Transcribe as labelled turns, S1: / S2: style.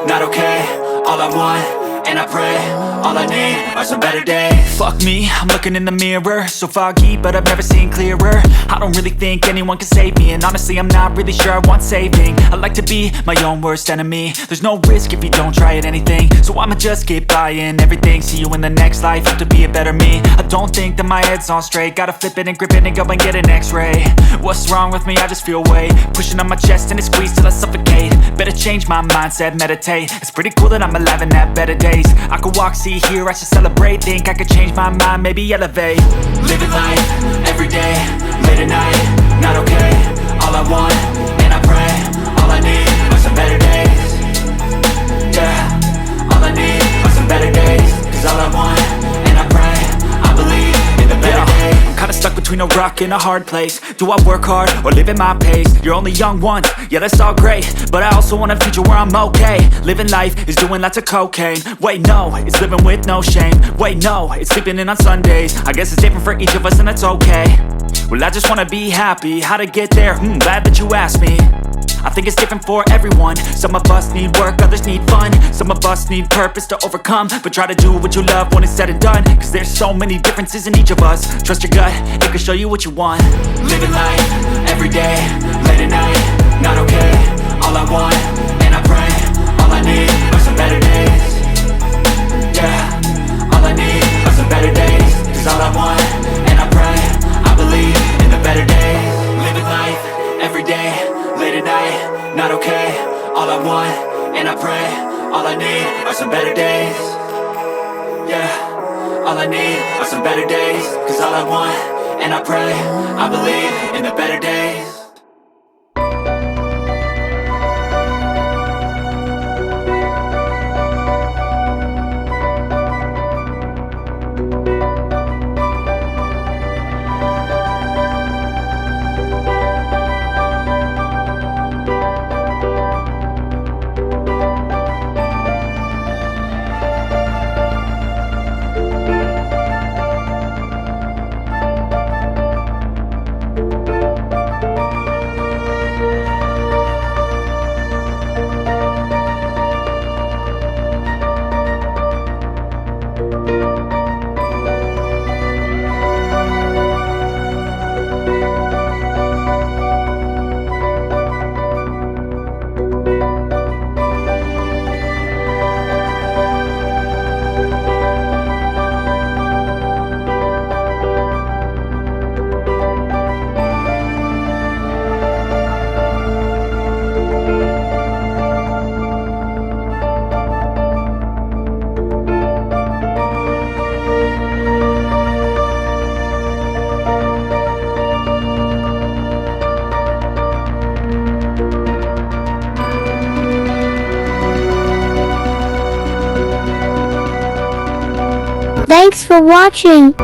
S1: not okay. All I want, and I pray, all I need are some better days. Fuck me, I'm looking in the mirror, so foggy, but I've never seen clearer. I don't really think anyone can save me, and honestly I'm not really sure I want saving. I like to be my own worst enemy. There's no risk if you don't try at anything, so I'ma just keep buying everything. See you in the next life, have to be a better me. I don't think that my head's on straight, gotta flip it and grip it and go and get an x-ray. What's wrong with me? I just feel weight pushing on my chest and it squeezes till I suffocate. Better change my mindset, meditate. It's pretty cool that I'm alive and have better days. I could walk, see, hear, I should celebrate. Think I could change my mind, maybe elevate. Living life, everyday, late at night, not okay. All I want, and I pray, all I need are some better days. Yeah, all I need are some better days. Cause all I want, and I pray, I believe in the better days. I'm kinda stuck between a rock and a hard place. Do I work hard or live at my pace? You're only young once, yeah that's all great, but I also want a future where I'm okay. Living life is doing lots of cocaine. Wait no, it's living with no shame. Wait no, it's sleeping in on Sundays. I guess it's different for each of us and that's okay. Well I just wanna be happy, how to get there? Glad that you asked me. I think it's different for everyone. Some of us need work, others need fun. Some of us need purpose to overcome. But try to do what you love when it's said and done. Cause there's so many differences in each of us. Trust your gut, it can show you what you want. Living life, everyday, late at night, not okay. All I want, and I pray, all I need are some better days. Yeah, all I need are some better days. Cause all I want, and I pray, I believe in the better days. Living life, everyday, late at night, not okay. All I want, and I pray, all I need are some better days. Yeah, all I need are some better days. Cause all I want, and I pray, I believe in the better days.
S2: Thanks for watching.